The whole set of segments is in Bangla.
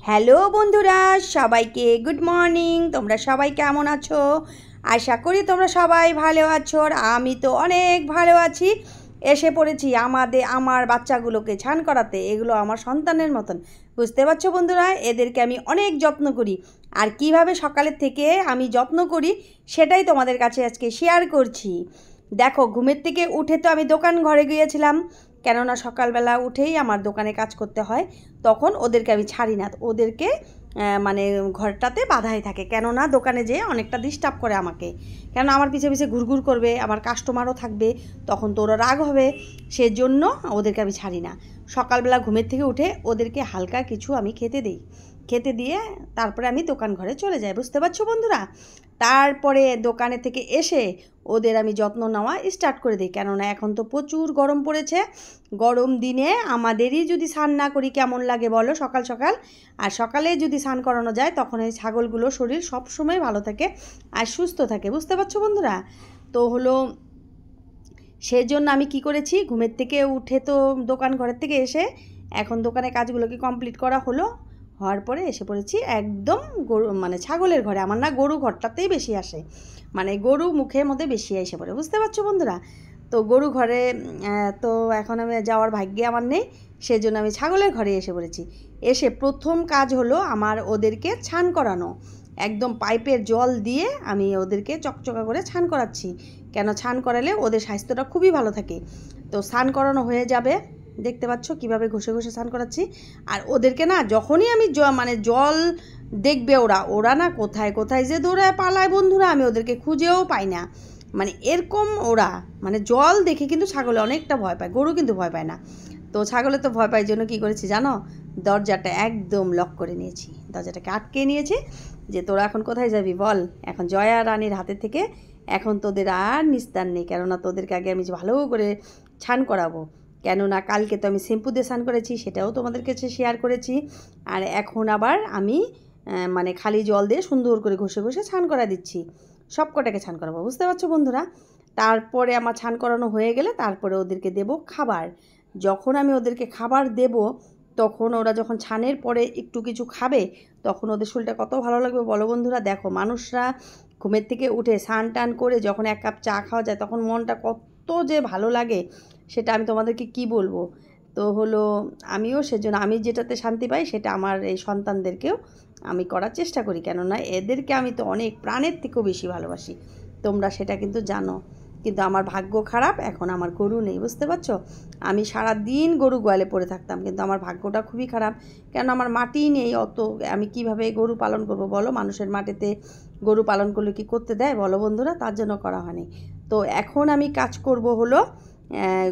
হ্যালো বন্ধুরা, সবাইকে গুড মর্নিং। তোমরা সবাই কেমন আছো? আশা করি তোমরা সবাই ভালো আছো। আর আমি তো অনেক ভালো আছি। এসে পড়েছি আমার বাচ্চাগুলোকে স্নান করাতে। এগুলো আমার সন্তানের মতন, বুঝতে পারছো বন্ধুরা। এদেরকে আমি অনেক যত্ন করি, আর কিভাবে সকালের থেকে আমি যত্ন করি সেটাই তোমাদের কাছে আজকে শেয়ার করছি। দেখো, ঘুমের থেকে উঠে তো আমি দোকান ঘরে গিয়েছিলাম, কেননা সকালবেলা উঠেই আমার দোকানে কাজ করতে হয়। তখন ওদেরকে আমি ছাড়ি না, ওদেরকে মানে ঘরটাতে বাঁধাই থাকে, কেননা দোকানে যেয়ে অনেকটা ডিস্টার্ব করে আমাকে। কেন আমার পিছে পিছে ঘুরঘুর করবে, আমার কাস্টমারও থাকবে, তখন তো ওরা রাগ হবে। সেজন্য ওদেরকে আমি ছাড়ি না। সকালবেলা ঘুমের থেকে উঠে ওদেরকে হালকা কিছু আমি খেতে দিই, খেতে দিয়ে তারপরে আমি দোকান ঘরে চলে যাই, বুঝতে পারছো বন্ধুরা। তারপরে দোকানে থেকে এসে ওদের আমি যত্ন নেওয়া স্টার্ট করে দিই, কেননা এখন তো প্রচুর গরম পড়েছে। গরম দিনে আমাদেরই যদি স্নান না করি কেমন লাগে বলো, সকাল সকাল। আর সকালে যদি স্নান করানো যায় তখন এই ছাগলগুলোর শরীর সবসময় ভালো থাকে আর সুস্থ থাকে, বুঝতে পারছো বন্ধুরা। তো হলো সেজন্য আমি কি করেছি, ঘুমের থেকে উঠে তো দোকান ঘরের থেকে এসে এখন দোকানে কাজগুলোকে কমপ্লিট করা হলো। হওয়ার পরে এসে পড়েছি একদম গরু মানে ছাগলের ঘরে। আমার না গরু ঘরটাতেই বেশি আসে, মানে গরু মুখের মধ্যে বেশি এসে পড়ে, বুঝতে পারছো বন্ধুরা। তো গরু ঘরে তো এখন আমি যাওয়ার ভাগ্যে আমার নেই, সেজন্য আমি ছাগলের ঘরে এসে পড়েছি। এসে প্রথম কাজ হলো আমার ওদেরকে স্নান করানো। একদম পাইপের জল দিয়ে আমি ওদেরকে চকচকা করে স্নান করাচ্ছি, কেন স্নান করালে ওদের স্বাস্থ্যটা খুবই ভালো থাকে। তো স্নান করানো হয়ে যাবে, দেখতে পাচ্ছ কীভাবে ঘষে ঘষে স্নান করাচ্ছি। আর ওদেরকে না যখনই আমি মানে জল দেখবে ওরা ওরা না কোথায় কোথায় যে দৌড়ায় পালায় বন্ধুরা, আমি ওদেরকে খুঁজেও পাই না। মানে এরকম ওরা মানে জল দেখে কিন্তু ছাগলে অনেকটা ভয় পায়, গরু কিন্তু ভয় পায় না। তো ছাগলে তো ভয় পায় জন্য কী করেছি জানো, দরজাটা একদম লক করে নিয়েছি, দরজাটাকে আটকে নিয়েছি যে তোরা এখন কোথায় যাবি বল। এখন জয়া রানীর হাতে থেকে এখন তোদের আর নিস্তার নেই, কেননা তোদেরকে আগে আমি ভালো করে স্নান করাবো। কেননা কালকে তো আমি শ্যাম্পু দিয়ে স্নান করেছি, সেটাও তোমাদের কাছে শেয়ার করেছি। আর এখন আবার আমি মানে খালি জল দিয়ে সুন্দর করে ঘষে ঘষে স্নান করা দিচ্ছি, সব কটাকে স্নান করাবো, বুঝতে পারছো বন্ধুরা। তারপরে আমার স্নান করানো হয়ে গেলে তারপরে ওদেরকে দেব খাবার। যখন আমি ওদেরকে খাবার দেব তখন ওরা যখন ছানের পরে একটু কিছু খাবে তখন ওদের শরীরটা কত ভালো লাগবে বলো বন্ধুরা। দেখো, মানুষরা ঘুমের থেকে উঠে স্নান টান করে যখন এক কাপ চা খাওয়া যায় তখন মনটা কত যে ভালো লাগে, সেটা আমি তোমাদেরকে কি বলবো। তো হলো আমিও সেজন্য আমি যেটাতে শান্তি পাই সেটা আমার এই সন্তানদেরকেও আমি করার চেষ্টা করি, কেননা এদেরকে আমি তো অনেক প্রাণের থেকেও বেশি ভালোবাসি, তোমরা সেটা কিন্তু জানো। কিন্তু আমার ভাগ্য খারাপ, এখন আমার গরু নেই, বুঝতে পারছো। আমি সারা দিন গরু গোয়ালে পড়ে থাকতাম, কিন্তু আমার ভাগ্যটা খুবই খারাপ, কেন আমার মাটি নেই অত। আমি কিভাবে গরু পালন করব বলো, মানুষের মাটিতে গরু পালন করলে কি করতে দেয় বলো বন্ধুরা, তার জন্য করা হয়নি। তো এখন আমি কাজ করব হলো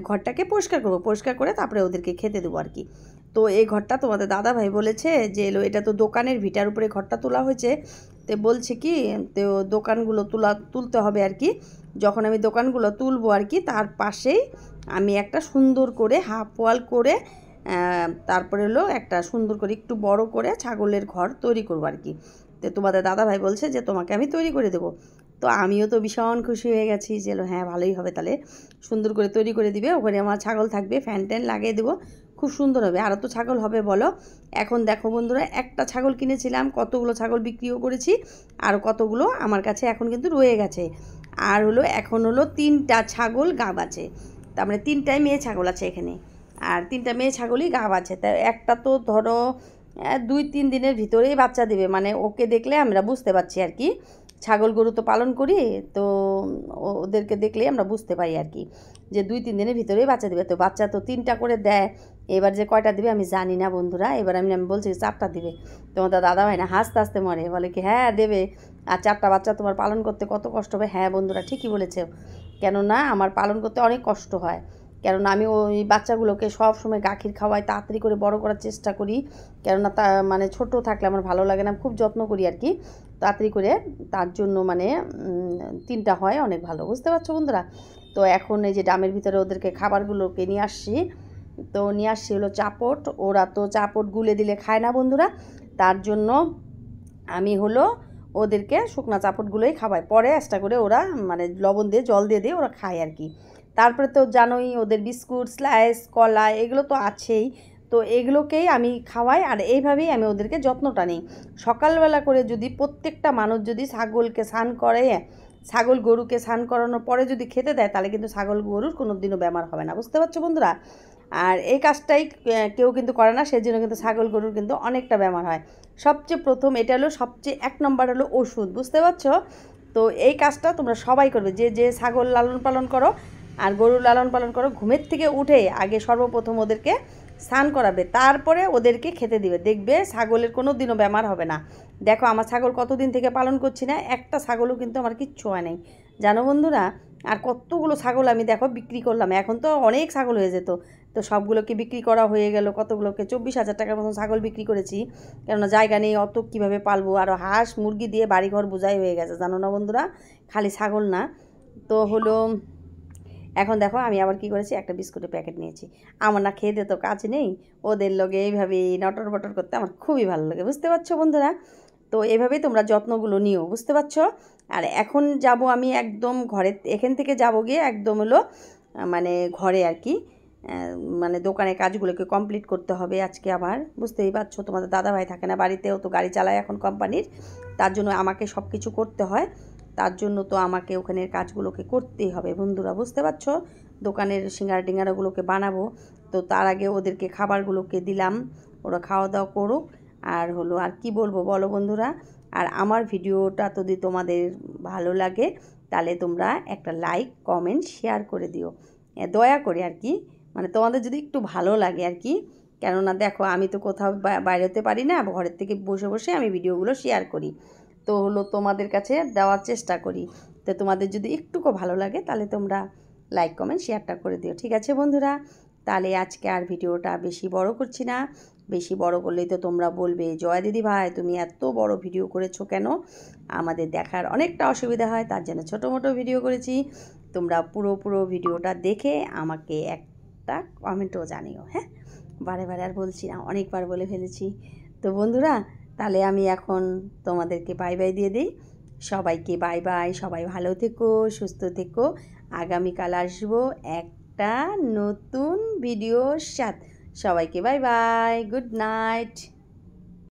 ঘরটাকে পরিষ্কার করব, পরিষ্কার করে তারপরে ওদেরকে খেতে দেবো আর কি। তো এই ঘরটা তোমাদের দাদা ভাই বলেছে যে এলো, এটা তো দোকানের ভিটার উপরে ঘরটা তোলা হয়েছে। তো বলছে কি, তো দোকানগুলো তুলতে হবে আর কি। যখন আমি দোকানগুলো তুলবো আর কি, তার পাশেই আমি একটা সুন্দর করে হাফ ওয়াল করে তারপরে হলো একটা সুন্দর করে একটু বড় করে ছাগলের ঘর তৈরি করবো আর কি। তো তোমাদের দাদা ভাই বলছে যে তোমাকে আমি তৈরি করে দেবো। তো আমিও তো ভীষণ খুশি হয়ে গেছি যে হ্যাঁ ভালোই হবে, তাহলে সুন্দর করে তৈরি করে দিবে, ওখানে আমার ছাগল থাকবে, ফ্যান ট্যান লাগিয়ে দেবো, খুব সুন্দর হবে। আরও তো ছাগল হবে বলো। এখন দেখো বন্ধুরা, একটা ছাগল কিনেছিলাম, কতগুলো ছাগল বিক্রিও করেছি, আর কতগুলো আমার কাছে এখন কিন্তু রয়ে গেছে। আর হলো এখন হলো 3টা ছাগল গাব আছে, তার মানে 3টাই মেয়ে ছাগল আছে এখানে, আর 3টা মেয়ে ছাগলই গাব আছে। তাই একটা তো ধরো 2-3 দিনের ভিতরেই বাচ্চা দেবে, মানে ওকে দেখলে আমরা বুঝতে পারছি আর কি। ছাগল গরু তো পালন করি, তো ওদেরকে দেখলেই আমরা বুঝতে পারি আর কি যে 2-3 দিনের ভিতরেই বাচ্চা দেবে। তো বাচ্চা তো 3টা করে দেয়, এবার যে কয়টা দিবে আমি জানি না বন্ধুরা। এবার আমি বলছি 4টা দিবে, তোমাদের দাদা ভাই না হাসতে হাসতে মরে, বলে কি হ্যাঁ দেবে। আর 4টা বাচ্চা তোমার পালন করতে কত কষ্ট হবে। হ্যাঁ বন্ধুরা, ঠিকই বলেছে, কেননা আমার পালন করতে অনেক কষ্ট হয়, কেননা আমি ওই বাচ্চাগুলোকে সব সময় গাখির খাওয়াই, তাড়াতাড়ি করে বড় করার চেষ্টা করি, কেননা তা মানে ছোট থাকলে আমার ভালো লাগে না, খুব যত্ন করি আর কি তাড়াতাড়ি করে, তার জন্য মানে 3টা হয় অনেক ভালো, বুঝতে পারছো বন্ধুরা। তো এখন এই যে ডামের ভিতরে ওদেরকে খাবারগুলোকে নিয়ে আসছি, তো নিয়ে আসছি হলো চাপট। ওরা তো চাপট গুলে দিলে খায় না বন্ধুরা, তার জন্য আমি হলো ওদেরকে শুকনো চাপটগুলোই খাওয়াই, পরে এক্সট্রা করে ওরা মানে লবণ দিয়ে জল দিয়ে দিয়ে ওরা খায় আর কি। তারপরে তো জানোই ওদের বিস্কুট, স্লাইস, কলা এগুলো তো আছেই। তো এগুলোকেই আমি খাওয়াই, আর এইভাবেই আমি ওদেরকে যত্নটা নিই। সকালবেলা করে যদি প্রত্যেকটা মানুষ যদি ছাগলকে স্নান করে, ছাগল গরুকে স্নান করানোর পরে যদি খেতে দেয়, তাহলে কিন্তু ছাগল গরুর কোনো দিনও বেমার হবে না, বুঝতে পারছো বন্ধুরা। আর এই কাজটাই কেউ কিন্তু করে না, সেই জন্য কিন্তু ছাগল গরুর কিন্তু অনেকটা বেমার হয়। সবচেয়ে প্রথম এটা হলো সবচেয়ে 1 নম্বর হলো ওষুধ, বুঝতে পারছো। তো এই কাজটা তোমরা সবাই করবে, যে যে ছাগল লালন পালন করো আর গরু লালন পালন করো, ঘুমের থেকে উঠে আগে সর্বপ্রথম ওদেরকে স্নান করাবে, তারপরে ওদেরকে খেতে দিবে। দেখবে ছাগলের কোনো দিনও বেমার হবে না। দেখো আমার ছাগল কতদিন থেকে পালন করছি না, একটা ছাগলও কিন্তু আমার কিচ্ছু হয় নাই, জানো বন্ধুরা। আর কতগুলো ছাগল আমি দেখো বিক্রি করলাম, এখন তো অনেক ছাগল হয়ে যেত, তো সবগুলোকে বিক্রি করা হয়ে গেল। কতগুলোকে 24,000 টাকার মতন ছাগল বিক্রি করেছি, কেননা জায়গা নেই, অত কীভাবে পালবো। আরও হাঁস মুরগি দিয়ে বাড়িঘর বোঝাই হয়ে গেছে, জানো না বন্ধুরা, খালি ছাগল না। তো হলো এখন দেখো আমি আবার কি করেছি, একটা বিস্কুটের প্যাকেট নিয়েছি। আমার না খেয়ে তো কাজ নেই, ওদের লগে এইভাবে নটর বটর করতে আমার খুবই ভালো লাগে, বুঝতে পারছো বন্ধুরা। তো এভাবেই তোমরা যত্নগুলো নিও, বুঝতে পারছো। আর এখন যাব আমি একদম ঘরে, এখান থেকে যাব গিয়ে একদম হলো মানে ঘরে আর কি, মানে দোকানের কাজগুলোকে কমপ্লিট করতে হবে আজকে আবার, বুঝতেই পারছো। তোমাদের দাদাভাই থাকে না বাড়িতেও, তো গাড়ি চালায় এখন কোম্পানির, তার জন্য আমাকে সব কিছু করতে হয়, তার জন্য তো আমাকে ওখানের কাজগুলোকে করতেই হবে বন্ধুরা, বুঝতে পারছো। দোকানের সিঙ্গারা টিঙ্গারাগুলোকে বানাবো, তো তার আগে ওদেরকে খাবারগুলোকে দিলাম, ওরা খাওয়া দাওয়া করুক। আর হলো আর কি বলবো বলো বন্ধুরা। আর আমার ভিডিওটা যদি তোমাদের ভালো লাগে, তাহলে তোমরা একটা লাইক কমেন্ট শেয়ার করে দিও, দয়া করে আর কি, মানে তোমাদের যদি একটু ভালো লাগে আর কি। কেননা দেখো আমি তো কোথাও বাইরে হতে পারি না, ঘরের থেকে বসে বসে আমি ভিডিওগুলো শেয়ার করি, তো হলো তোমাদের কাছে দেওয়ার চেষ্টা করি। তো তোমাদের যদি একটুকু ভালো লাগে, তাহলে তোমরা লাইক কমেন্ট শেয়ারটা করে দিও, ঠিক আছে বন্ধুরা। তাহলে আজকে আর ভিডিওটা বেশি বড় করছি না, বেশি বড় করলেই তো তোমরা বলবে জয় দিদি ভাই তুমি এত বড় ভিডিও করেছো কেন, আমাদের দেখার অনেকটা অসুবিধা হয়, তার জন্য ছোটো মোটো ভিডিও করেছি। তোমরা পুরো ভিডিওটা দেখে আমাকে একটা কমেন্টও জানিও, হ্যাঁ। বারে বারে আর বলছি না, অনেকবার বলে ফেলেছি। তো বন্ধুরা তাহলে আমি এখন তোমাদেরকে বাই বাই দিয়ে দিই, সবাইকে বাই বাই, সবাই ভালো থেকো, সুস্থ থেকো। আগামীকাল আসবো একটা নতুন ভিডিওর সাথে। সবাইকে বাই বাই, গুড নাইট।